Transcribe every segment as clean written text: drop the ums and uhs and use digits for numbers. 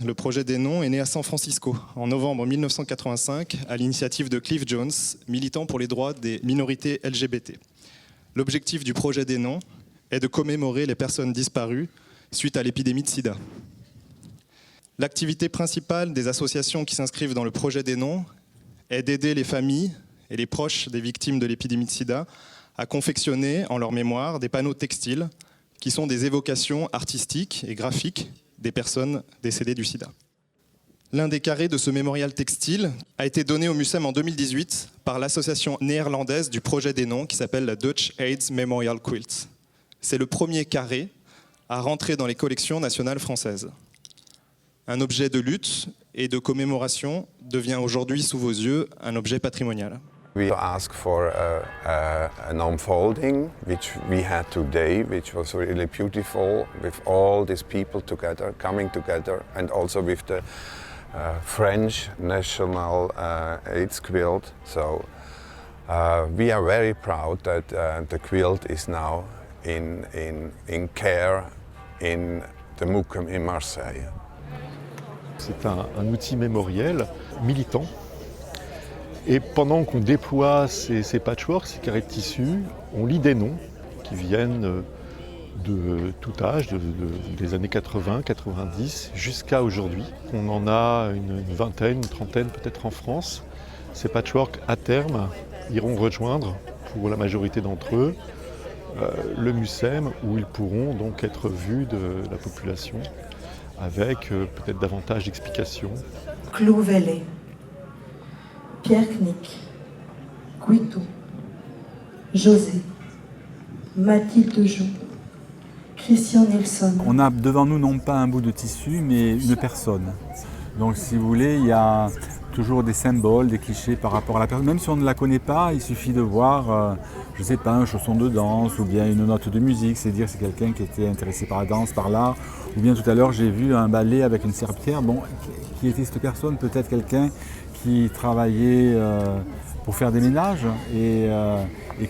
Le projet des noms est né à San Francisco en novembre 1985 à l'initiative de Cliff Jones, militant pour les droits des minorités LGBT. L'objectif du projet des noms est de commémorer les personnes disparues suite à l'épidémie de sida. L'activité principale des associations qui s'inscrivent dans le projet des noms est d'aider les familles et les proches des victimes de l'épidémie de sida à confectionner en leur mémoire des panneaux textiles qui sont des évocations artistiques et graphiques des personnes décédées du sida. L'un des carrés de ce mémorial textile a été donné au MUSEM en 2018 par l'association néerlandaise du projet des noms qui s'appelle la Dutch AIDS Memorial Quilt. C'est le premier carré à rentrer dans les collections nationales françaises. Un objet de lutte et de commémoration devient aujourd'hui sous vos yeux un objet patrimonial. We asked for an unfolding, which we had today, which was really beautiful, with all these people together, coming together, and also with the French national AIDS quilt. So we are very proud that the quilt is now in care in the MUCEM in Marseille. C'est un outil mémoriel militant. Et pendant qu'on déploie ces patchworks, ces carrés de tissu, on lit des noms qui viennent de tout âge, des années 80, 90 jusqu'à aujourd'hui. On en a une vingtaine, une trentaine peut-être en France. Ces patchworks à terme iront rejoindre, pour la majorité d'entre eux, le MUSEM où ils pourront donc être vus de la population avec peut-être davantage d'explications. Clouvelay, Pierre Knick, Guitou, José, Mathilde Joux, Christian Nelson. On a devant nous non pas un bout de tissu, mais une personne. Donc si vous voulez, il y a toujours des symboles, des clichés par rapport à la personne. Même si on ne la connaît pas, il suffit de voir, je ne sais pas, un chausson de danse ou bien une note de musique, c'est dire c'est quelqu'un qui était intéressé par la danse, par l'art. Ou bien tout à l'heure, j'ai vu un ballet avec une serpillière. Bon, qui était cette personne? Peut-être quelqu'un qui travaillait pour faire des ménages et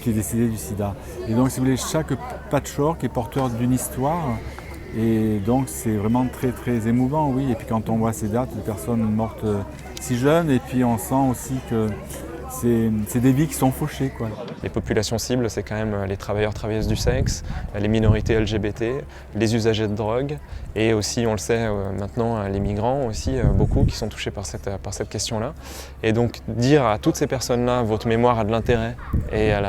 qui est décédé du sida. Et donc, si vous voulez, chaque patchwork est porteur d'une histoire. Et donc, c'est vraiment très, très émouvant, oui. Et puis, quand on voit ces dates de personnes mortes si jeunes, et puis on sent aussi que c'est des vies qui sont fauchées, quoi. Les populations cibles, c'est quand même les travailleurs, travailleuses du sexe, les minorités LGBT, les usagers de drogue et aussi, on le sait maintenant, les migrants aussi, beaucoup qui sont touchés par cette question-là. Et donc dire à toutes ces personnes-là, votre mémoire a de l'intérêt et elle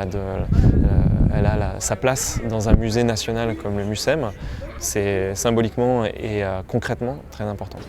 a sa place dans un musée national comme le MUSEM, c'est symboliquement et concrètement très important.